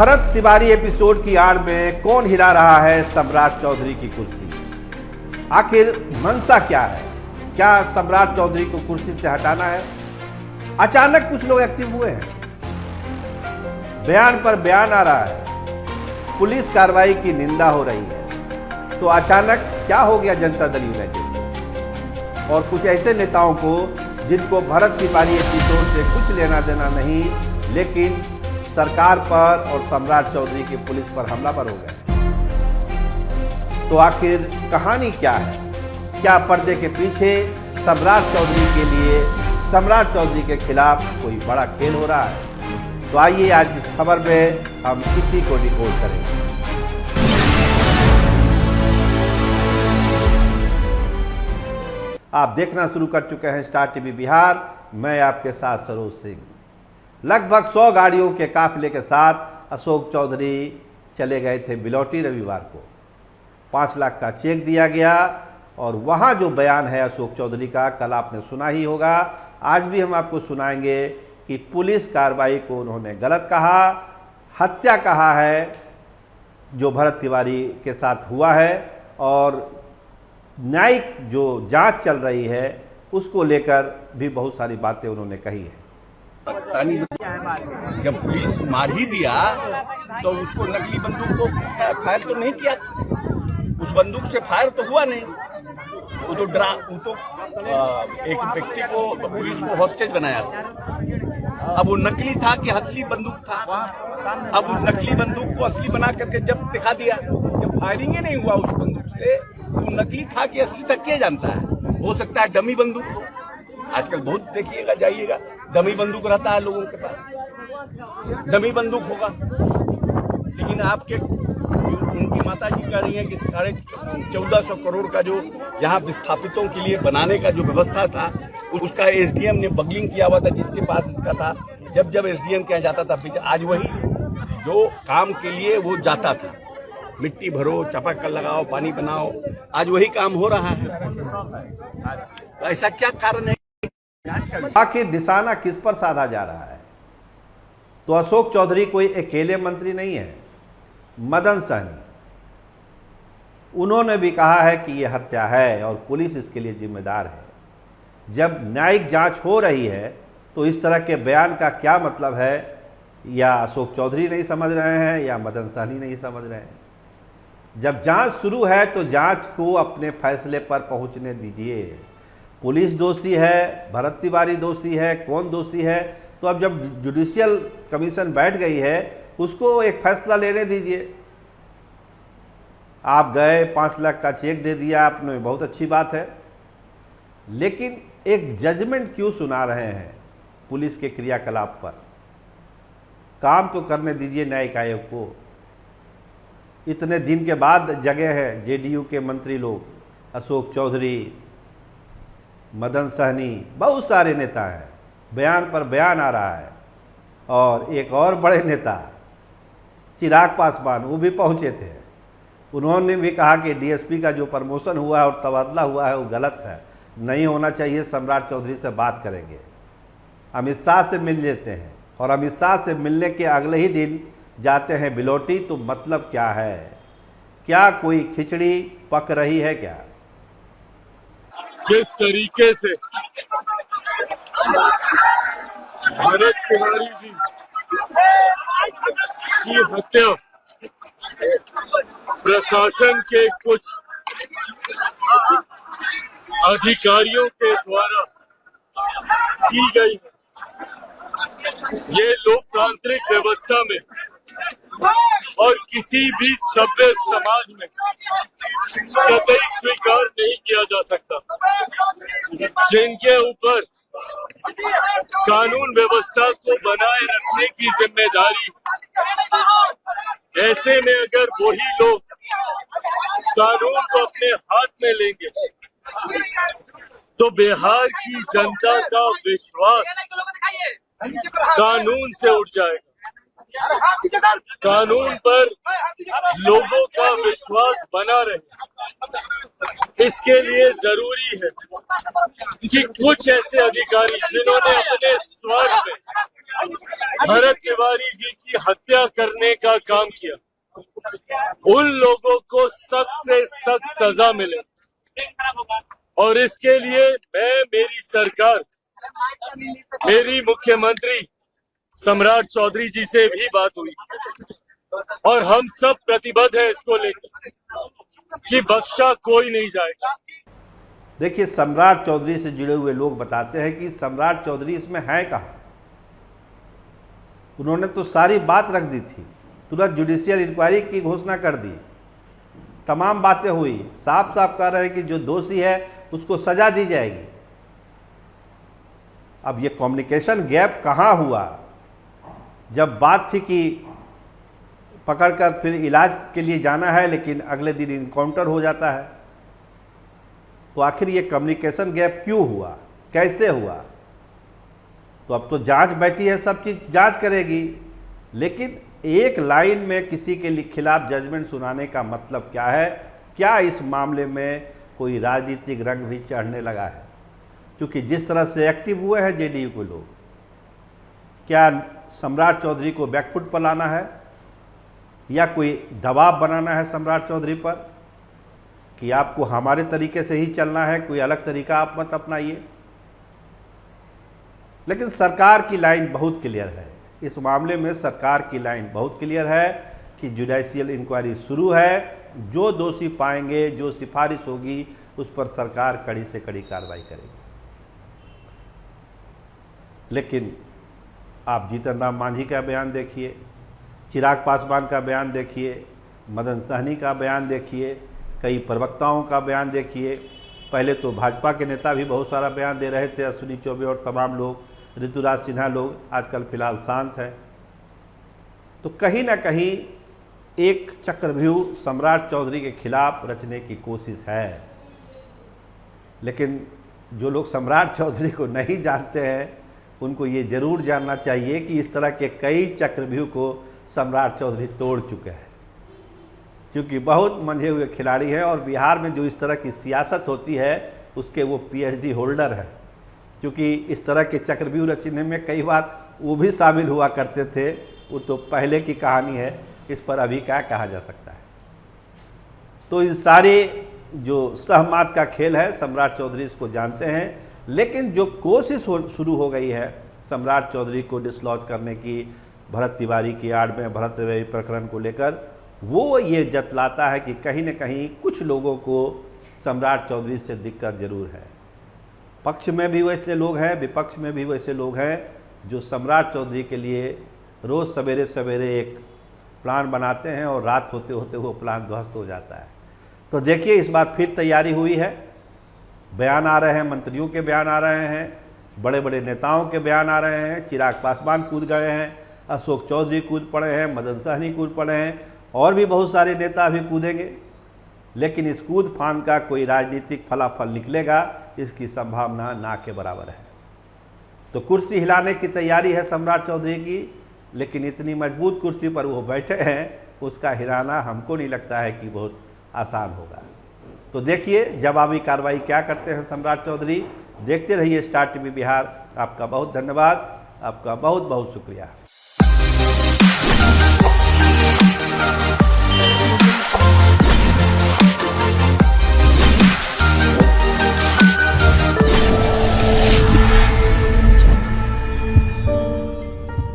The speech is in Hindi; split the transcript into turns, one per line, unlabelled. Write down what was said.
भरत तिवारी एपिसोड की आड़ में कौन हिला रहा है सम्राट चौधरी की कुर्सी? आखिर मंशा क्या है? क्या सम्राट चौधरी को कुर्सी से हटाना है? अचानक कुछ लोग एक्टिव हुए हैं, बयान पर बयान आ रहा है, पुलिस कार्रवाई की निंदा हो रही है। तो अचानक क्या हो गया जनता दल यूनाइटेड को और कुछ ऐसे नेताओं को जिनको भरत तिवारी एपिसोड से कुछ लेना देना नहीं, लेकिन सरकार पर और सम्राट चौधरी की पुलिस पर हमला पर हो गए। तो आखिर कहानी क्या है? क्या पर्दे के पीछे सम्राट चौधरी के लिए, सम्राट चौधरी के खिलाफ कोई बड़ा खेल हो रहा है? तो आइए आज इस खबर में हम इसी को डिकोड करेंगे। आप देखना शुरू कर चुके हैं स्टार टीवी बिहार। मैं आपके साथ सरोज सिंह। लगभग 100 गाड़ियों के काफिले के साथ अशोक चौधरी चले गए थे बिलौटी रविवार को। 5 लाख का चेक दिया गया और वहाँ जो बयान है अशोक चौधरी का, कल आपने सुना ही होगा, आज भी हम आपको सुनाएंगे कि पुलिस कार्रवाई को उन्होंने गलत कहा, हत्या कहा है जो भरत तिवारी के साथ हुआ है, और न्यायिक जो जांच चल रही है उसको लेकर भी बहुत सारी बातें उन्होंने कही है।
जब पुलिस मार ही दिया तो उसको नकली बंदूक को फायर तो नहीं किया, उस बंदूक से फायर तो हुआ नहीं। वो तो एक व्यक्ति को, पुलिस को हॉस्टेज बनाया था। अब वो नकली था कि असली बंदूक था? अब उस नकली बंदूक को असली बना करके जब दिखा दिया, जब फायरिंग ही नहीं हुआ उस बंदूक से, वो नकली था कि असली तक क्या जानता है? हो सकता है डमी बंदूक हो। आजकल बहुत देखिएगा, जाइएगा, डमी बंदूक रहता है लोगों के पास, डमी बंदूक होगा। लेकिन आपके उनकी माता जी कह रही हैं कि 1450 करोड़ का जो यहाँ विस्थापितों के लिए बनाने का जो व्यवस्था था, उसका एसडीएम ने बगलिंग किया हुआ था, जिसके पास इसका था। जब जब एसडीएम के यहाँ जाता था, आज वही जो काम के लिए वो जाता था, मिट्टी भरो, चापाकल लगाओ, पानी बनाओ, आज वही काम हो रहा है। तो ऐसा क्या कारण है?
आखिर निशाना किस पर साधा जा रहा है? तो अशोक चौधरी कोई अकेले मंत्री नहीं है। मदन सहनी, उन्होंने भी कहा है कि यह हत्या है और पुलिस इसके लिए जिम्मेदार है। जब न्यायिक जांच हो रही है तो इस तरह के बयान का क्या मतलब है? या अशोक चौधरी नहीं समझ रहे हैं या मदन सहनी नहीं समझ रहे हैं। जब जांच शुरू है तो जांच को अपने फैसले पर पहुंचने दीजिए। पुलिस दोषी है, भरत तिवारी दोषी है, कौन दोषी है? तो अब जब जुडिशियल कमीशन बैठ गई है, उसको एक फैसला लेने दीजिए। आप गए, 5 लाख का चेक दे दिया आपने, बहुत अच्छी बात है, लेकिन एक जजमेंट क्यों सुना रहे हैं पुलिस के क्रियाकलाप पर? काम तो करने दीजिए न्यायिक आयोग को। इतने दिन के बाद जगह है जेडीयू के मंत्री लोग, अशोक चौधरी, मदन सहनी, बहुत सारे नेता हैं, बयान पर बयान आ रहा है। और एक और बड़े नेता चिराग पासवान, वो भी पहुंचे थे। उन्होंने भी कहा कि डीएसपी का जो प्रमोशन हुआ है और तबादला हुआ है वो गलत है, नहीं होना चाहिए, सम्राट चौधरी से बात करेंगे। अमित शाह से मिल लेते हैं, और अमित शाह से मिलने के अगले ही दिन जाते हैं बिलौटी। तो मतलब क्या है? क्या कोई खिचड़ी पक रही है क्या?
जिस तरीके से भरत तिवारी जी की हत्या प्रशासन के कुछ अधिकारियों के द्वारा की गई, ये लोकतांत्रिक व्यवस्था में और किसी भी सभ्य समाज में कतई स्वीकार नहीं किया जा सकता। जिनके ऊपर कानून व्यवस्था को बनाए रखने की जिम्मेदारी, ऐसे में अगर वही लोग कानून को अपने हाथ में लेंगे तो बिहार की जनता का विश्वास कानून से उठ जाएगा। कानून पर लोगों का विश्वास बना रहे, इसके लिए जरूरी है कि कुछ ऐसे अधिकारी जिन्होंने अपने स्वार्थ में भरत तिवारी जी की हत्या करने का काम किया, उन लोगों को सख्त से सख्त सजा मिले। और इसके लिए मैं, मेरी सरकार, मेरी मुख्यमंत्री सम्राट चौधरी जी से भी बात हुई और हम सब प्रतिबद्ध हैं इसको लेकर कि बख्शा कोई नहीं जाएगा।
देखिए, सम्राट चौधरी से जुड़े हुए लोग बताते हैं कि सम्राट चौधरी इसमें है कहाँ। उन्होंने तो सारी बात रख दी थी, तुरंत जुडिशियल इंक्वायरी की घोषणा कर दी, तमाम बातें हुई, साफ साफ कह रहे हैं कि जो दोषी है उसको सजा दी जाएगी। अब ये कम्युनिकेशन गैप कहाँ हुआ? जब बात थी कि पकड़कर फिर इलाज के लिए जाना है, लेकिन अगले दिन इनकाउंटर हो जाता है, तो आखिर ये कम्युनिकेशन गैप क्यों हुआ, कैसे हुआ? तो अब तो जांच बैठी है, सब चीज़ जांच करेगी, लेकिन एक लाइन में किसी के खिलाफ जजमेंट सुनाने का मतलब क्या है? क्या इस मामले में कोई राजनीतिक रंग भी चढ़ने लगा है? क्योंकि जिस तरह से एक्टिव हुए हैं जेडीयू के लोग, क्या सम्राट चौधरी को बैकफुट पर लाना है या कोई दबाव बनाना है सम्राट चौधरी पर कि आपको हमारे तरीके से ही चलना है, कोई अलग तरीका आप मत अपनाइए? लेकिन सरकार की लाइन बहुत क्लियर है, इस मामले में सरकार की लाइन बहुत क्लियर है कि जुडिशियल इंक्वायरी शुरू है, जो दोषी पाएंगे, जो सिफारिश होगी, उस पर सरकार कड़ी से कड़ी कार्रवाई करेगी। लेकिन आप जीतन राम मांझी का बयान देखिए, चिराग पासवान का बयान देखिए, मदन सहनी का बयान देखिए, कई प्रवक्ताओं का बयान देखिए। पहले तो भाजपा के नेता भी बहुत सारा बयान दे रहे थे, अश्विनी चौबे और तमाम लोग, ऋतुराज सिन्हा लोग, आजकल फिलहाल शांत है। तो कहीं ना कहीं एक चक्रव्यूह सम्राट चौधरी के खिलाफ रचने की कोशिश है। लेकिन जो लोग सम्राट चौधरी को नहीं जानते हैं, उनको ये जरूर जानना चाहिए कि इस तरह के कई चक्रव्यूह को सम्राट चौधरी तोड़ चुके हैं, क्योंकि बहुत मंझे हुए खिलाड़ी हैं। और बिहार में जो इस तरह की सियासत होती है, उसके वो पीएचडी होल्डर है, क्योंकि इस तरह के चक्रव्यूह रचने में कई बार वो भी शामिल हुआ करते थे। वो तो पहले की कहानी है, इस पर अभी क्या कहा जा सकता है। तो इन सारे जो सहमात का खेल है, सम्राट चौधरी इसको जानते हैं। लेकिन जो कोशिश शुरू हो गई है सम्राट चौधरी को डिसलॉज करने की, भरत तिवारी की आड़ में भरत तिवारी प्रकरण को लेकर, वो ये जतलाता है कि कहीं न कहीं कुछ लोगों को सम्राट चौधरी से दिक्कत जरूर है। पक्ष में भी वैसे लोग हैं, विपक्ष में भी वैसे लोग हैं जो सम्राट चौधरी के लिए रोज़ सवेरे सवेरे एक प्लान बनाते हैं और रात होते होते वो प्लान ध्वस्त हो जाता है। तो देखिए, इस बार फिर तैयारी हुई है, बयान आ रहे हैं, मंत्रियों के बयान आ रहे हैं, बड़े बड़े नेताओं के बयान आ रहे हैं। चिराग पासवान कूद गए हैं, अशोक चौधरी कूद पड़े हैं, मदन सहनी कूद पड़े हैं, और भी बहुत सारे नेता अभी कूदेंगे। लेकिन इस कूद फान का कोई राजनीतिक फलाफल निकलेगा, इसकी संभावना ना के बराबर है। तो कुर्सी हिलाने की तैयारी है सम्राट चौधरी की, लेकिन इतनी मजबूत कुर्सी पर वो बैठे हैं, उसका हिलाना हमको नहीं लगता है कि बहुत आसान होगा। तो देखिए जवाबी कार्रवाई क्या करते हैं सम्राट चौधरी। देखते रहिए स्टार टीवी बिहार। आपका बहुत धन्यवाद, आपका बहुत बहुत शुक्रिया।